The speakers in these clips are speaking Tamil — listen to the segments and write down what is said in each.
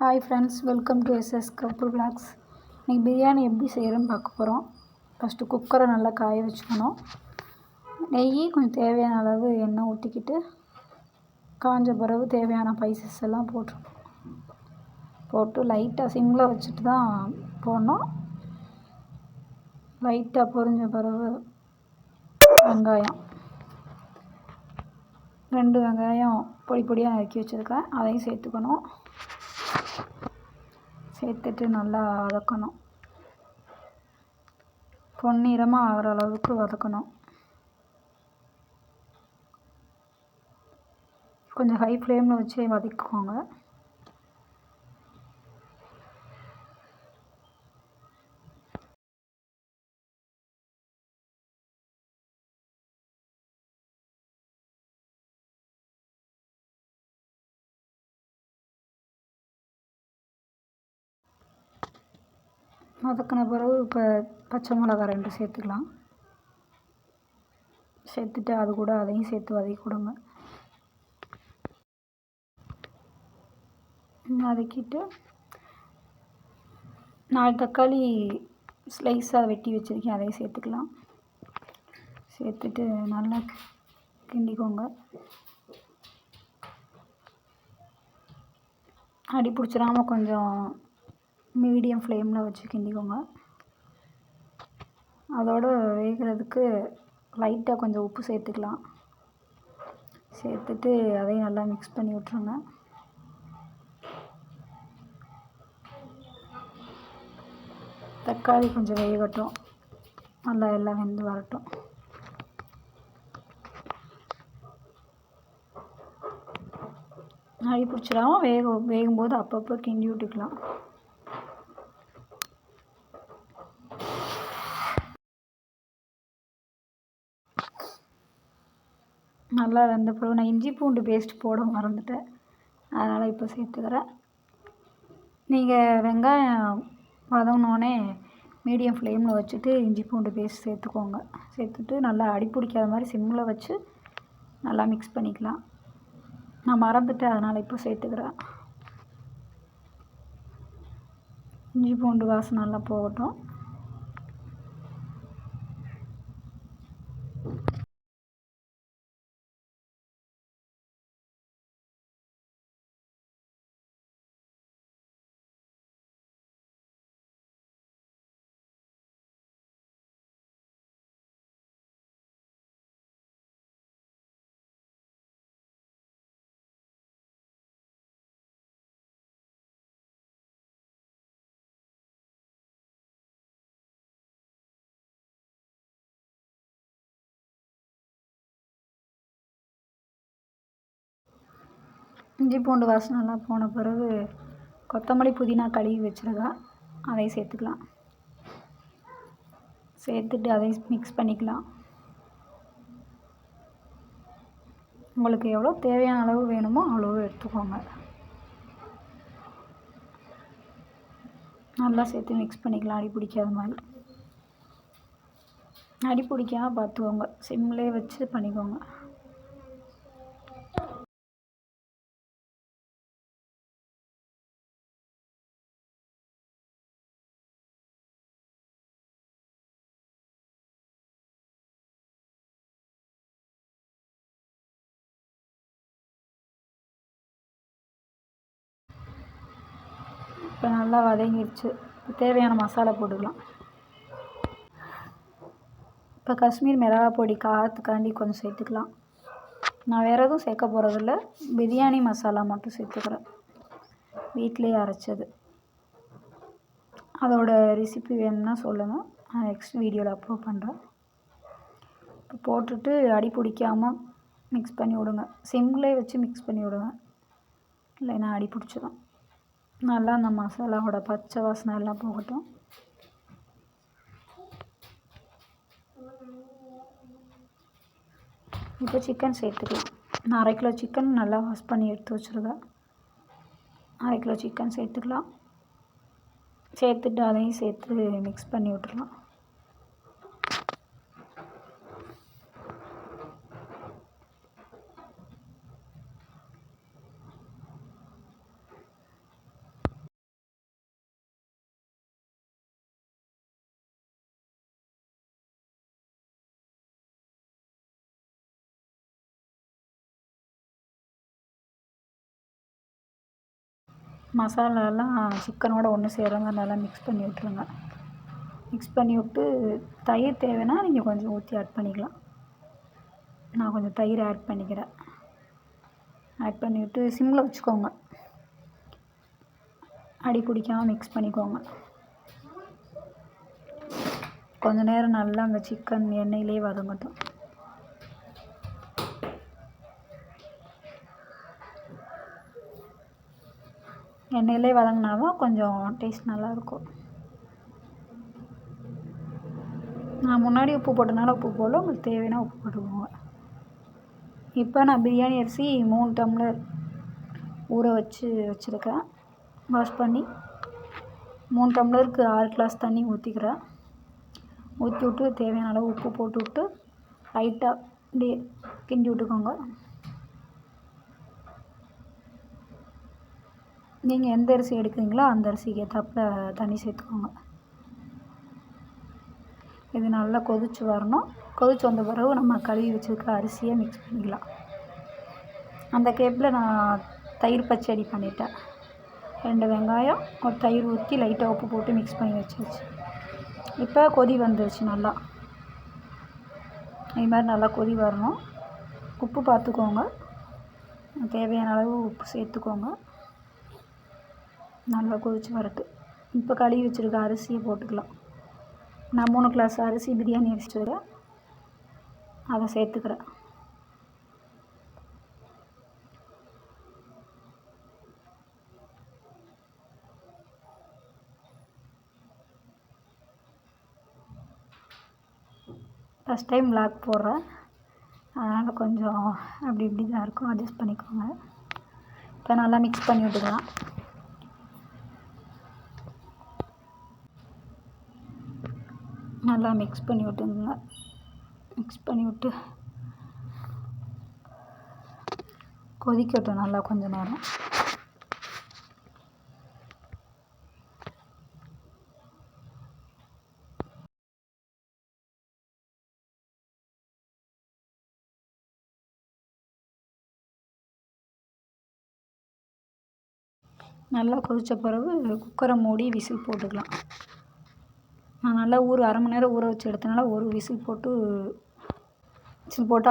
Hi friends, welcome to SS couple vlogs. இன்றைக்கி பிரியாணி எப்படி செய்கிறேன்னு பார்க்க போகிறோம். ஃபஸ்ட்டு குக்கரை நல்லா காய வச்சுக்கணும். நெய் கொஞ்சம் தேவையான அளவு எண்ணெய் ஊற்றிக்கிட்டு காஞ்ச பிறகு தேவையான ஸ்பைசஸ் எல்லாம் போட்டு லைட்டாக சிம்மில் வச்சுட்டு தான் போடணும். லைட்டாக பொரிஞ்ச பிறகு வெங்காயம் 2 வெங்காயம் பொடி பொடியாக நறுக்கி வச்சுருக்கேன், அதையும் சேர்த்துக்கணும். சேர்த்துட்டு நல்லா வதக்கணும். பொன்னிறமாக ஆகிற அளவுக்கு வதக்கணும். கொஞ்சம் ஹை ஃப்ளேமில் வச்சே வதக்கிக்கோங்க. வதக்கின பிறகு இப்போ பச்சை மிளகா 2 சேர்த்துக்கலாம். சேர்த்துட்டு அது கூட அதையும் சேர்த்து வதக்கி கொடுங்க. வதக்கிட்டு 4 தக்காளி ஸ்லைஸாக வெட்டி வச்சுருக்கேன், அதையும் சேர்த்துக்கலாம். சேர்த்துட்டு நல்லா கிண்டிக்கோங்க. அடி பிடிச்சிடாமல் கொஞ்சம் மீடியம் ஃப்ளேமில் வச்சு கிண்டிக்கோங்க. அதோடு வேகிறதுக்கு லைட்டாக கொஞ்சம் உப்பு சேர்த்துக்கலாம். சேர்த்துட்டு அதையும் நல்லா மிக்ஸ் பண்ணி விட்ருங்க. தக்காளி கொஞ்சம் வேகட்டும், நல்லா எல்லாம் வெந்து வரட்டும். அடி பிடிச்சிடாமல் வேகும்போது அப்பப்போ கிண்டி விட்டுக்கலாம். நல்லா வெந்த பிறகு நான் இஞ்சி பூண்டு பேஸ்ட் போட மறந்துட்டேன், அதனால் இப்போ சேர்த்துக்கிறேன். நீங்கள் வெங்காயம் வதங்கினோடனே மீடியம் ஃப்ளேமில் வச்சுட்டு இஞ்சி பூண்டு பேஸ்ட் சேர்த்துக்கோங்க. சேர்த்துட்டு நல்லா அடி பிடிக்காத மாதிரி சிம்மில் வச்சு நல்லா மிக்ஸ் பண்ணிக்கலாம். நான் மறந்துட்டேன், அதனால் இப்போ சேர்த்துக்கிறேன். இஞ்சி பூண்டு வாசனை நல்லா போகட்டும். இஞ்சி பூண்டு வாசனை நல்லா போன பிறகு கொத்தமல்லி புதினா கழுவி வச்சுருக்கேன், அதையும் சேர்த்துக்கலாம். சேர்த்துட்டு அதையும் மிக்ஸ் பண்ணிக்கலாம். உங்களுக்கு எவ்வளோ தேவையான அளவு வேணுமோ அவ்வளோ எடுத்துக்கோங்க. நல்லா சேர்த்து மிக்ஸ் பண்ணிக்கலாம். அடி பிடிக்காத மாதிரி, அடி பிடிக்காமல் பார்த்துக்கோங்க. சிம்லேயே வச்சு பண்ணிக்கோங்க. இப்போ நல்லா வதங்கிடுச்சு. தேவையான மசாலா போட்டுக்கலாம். இப்போ காஷ்மீர் மிளகா பொடி காரத்துக்காண்டி கொஞ்சம் சேர்த்துக்கலாம். நான் வேறு எதுவும் சேர்க்க போகிறதில்ல, பிரியாணி மசாலா மட்டும் சேர்த்துக்கிறேன், வீட்டிலேயே அரைச்சது. அதோட ரெசிபி வேணும்னா சொல்லுங்கள், நான் நெக்ஸ்ட் வீடியோவில் அப்லோட் பண்ணுறேன். இப்போ போட்டுட்டு அடி பிடிக்காமல் மிக்ஸ் பண்ணி விடுங்க. சிம்லேயே வச்சு மிக்ஸ் பண்ணி விடுங்க, இல்லைன்னா அடி பிடிச்சிடும். நல்லா அந்த மசாலாவோட பச்சை வாசனை எல்லாம் போகட்டும். இப்போ சிக்கன் சேர்த்துக்கலாம். நான் 1/2 கிலோ சிக்கன் நல்லா வாஷ் பண்ணி எடுத்து வச்சுருக்கேன். 1/2 கிலோ சிக்கன் சேர்த்துக்கலாம். சேர்த்துட்டு அதையும் சேர்த்து மிக்ஸ் பண்ணி விட்டுடலாம். மசாலாலாம் சிக்கனோடு ஒன்று சேர்கிற மாதிரி நல்லா மிக்ஸ் பண்ணி விட்ருங்க. மிக்ஸ் பண்ணி விட்டு தயிர் தேவைன்னா நீங்கள் கொஞ்சம் ஊற்றி ஆட் பண்ணிக்கலாம். நான் கொஞ்சம் தயிர் ஆட் பண்ணிக்கிறேன். ஆட் பண்ணிவிட்டு சிம்மில் வச்சுக்கோங்க. அடி பிடிக்காமல் மிக்ஸ் பண்ணிக்கோங்க. கொஞ்சம் நேரம் நல்லா அந்த சிக்கன் எண்ணெயிலே வதங்கட்டும். எண்ணெயிலே வதங்கினா தான் கொஞ்சம் டேஸ்ட் நல்லாயிருக்கும். நான் முன்னாடி உப்பு போட்டனால உப்பு போடல, உங்களுக்கு தேவைன்னா உப்பு போட்டுக்கோங்க. இப்போ நான் பிரியாணி அரிசி 3 டம்ளர் ஊற வச்சுருக்கேன். வாஷ் பண்ணி 3 டம்ளருக்கு 6 கிளாஸ் தண்ணி ஊற்றிக்கிறேன். ஊற்றி விட்டு தேவையான அளவு உப்பு போட்டு விட்டு லைட்டாக அப்படியே கிண்டி விட்டுக்கோங்க. நீங்கள் எந்த அரிசி எடுக்கிறீங்களோ அந்த அரிசிக்கு ஏற்றாப்புல தண்ணி சேர்த்துக்கோங்க. இது நல்லா கொதித்து வரணும். கொதித்து வந்த பிறகு நம்ம கழுவி வச்சுருக்க அரிசியை மிக்ஸ் பண்ணிக்கலாம். அந்த கேப்பில் நான் தயிர் பச்சடி பண்ணிட்டேன். 2 வெங்காயம் ஒரு தயிர் ஊற்றி லைட்டாக உப்பு போட்டு மிக்ஸ் பண்ணி வச்சாச்சு. இப்போ கொதி வந்துருச்சு. நல்லா இது மாதிரி நல்லா கொதி வரணும். உப்பு பார்த்துக்கோங்க. தேவையான அளவு உப்பு சேர்த்துக்கோங்க. நல்லா கொதித்து வரட்டு. இப்போ கழுவி வச்சுருக்க அரிசியை போட்டுக்கலாம். நான் 3 கிளாஸ் அரிசி பிரியாணி அரிசிக்கிறேன், அதை சேர்த்துக்கிறேன். ஃபஸ்ட் டைம் விளாக் போடுறேன், அதனால் கொஞ்சம் அப்படி இப்படி தான் இருக்கும், அட்ஜஸ்ட் பண்ணிக்கோங்க. இப்போ நல்லா மிக்ஸ் பண்ணி விட்டுக்கலாம். நல்லா மிக்ஸ் பண்ணி விட்டுங்க. மிக்ஸ் பண்ணி விட்டு கொதிக்கட்டும் நல்லா கொஞ்சம் நேரம். நல்லா கொதித்த பிறகு குக்கரை மூடி விசில் போட்டுக்கலாம். நான் நல்லா அரை மணி நேரம் ஊற வச்சு எடுத்தனால ஒரு விசில் போட்டு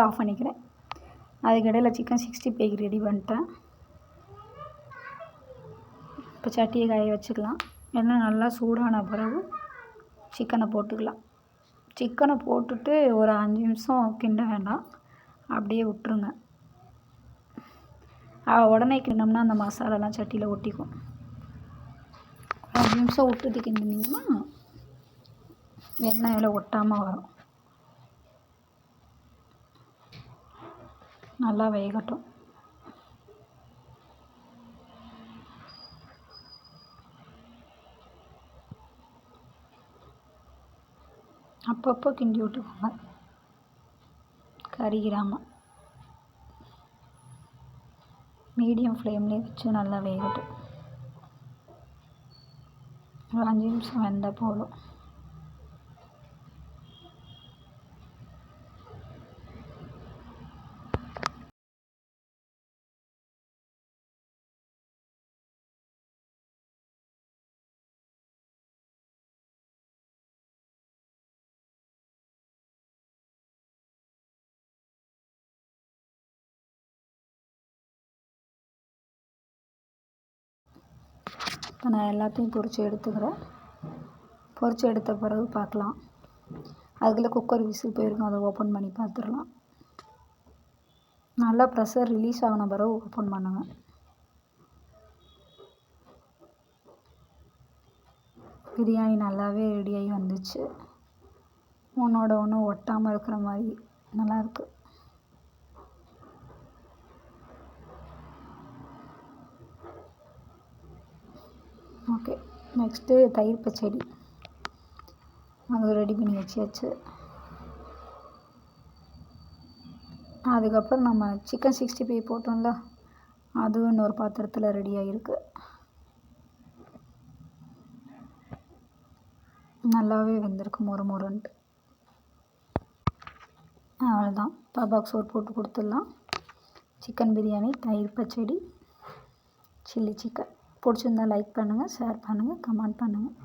ஆஃப் பண்ணிக்கிறேன். அதுக்கு இடையில சிக்கன் 65 ரெடி பண்ணிட்டேன். இப்போ சட்டியை காய வச்சுக்கலாம். எண்ணெய் நல்லா சூடான பிறகு சிக்கனை போட்டுக்கலாம். சிக்கனை போட்டுட்டு ஒரு 5 நிமிஷம் கிண்ட வேண்டாம், அப்படியே விட்டுருங்க. உடனே கிண்டோம்னா அந்த மசாலாலாம் சட்டியில் ஒட்டிக்கும். 5 நிமிஷம் விட்டுட்டு கிண்டினீங்கன்னா எண்ணெயில் ஒட்டாமல் வரும். நல்லா வேகட்டும். அப்பப்போ கிண்டி விட்டுக்கோங்க, கறிகிராமல். மீடியம் ஃப்ளேம்லேயே வச்சு நல்லா வேகட்டும். ஒரு 5 நிமிஷம் வெந்தால் போதும். இப்போ நான் எல்லாத்தையும் பொரித்து எடுத்துக்கிறேன். பொரித்து எடுத்த பிறகு பார்க்கலாம். அதுக்குள்ளே குக்கர் விசில் போயிருக்கும், அதை ஓப்பன் பண்ணி பார்த்துடலாம். நல்லா ப்ரெஷர் ரிலீஸ் ஆகின பிறகு ஓப்பன் பண்ணுங்கள். பிரியாணி நல்லாவே ரெடியாகி வந்துச்சு. ஒன்றோட ஒன்று ஒட்டாமல் இருக்கிற மாதிரி நல்லாயிருக்கு. ஓகே, நெக்ஸ்ட்டு தயிர் பச்சடி அது ரெடி பண்ணி வச்சாச்சு. அதுக்கப்புறம் நம்ம சிக்கன் 65 போட்டோம்ல, அதுவும் இன்னொரு பாத்திரத்தில் ரெடியாக இருக்குது. நல்லாவே வெந்திருக்கு மொறுமொறுன்ட்டு. அவ்வளோதான், பாபாக்கு சோறு போட்டு கொடுத்துடலாம். சிக்கன் பிரியாணி, தயிர் பச்சடி, சில்லி சிக்கன் பிடிச்சிருந்தா லைக் பண்ணுங்கள், ஷேர் பண்ணுங்கள், கமெண்ட் பண்ணுங்கள்.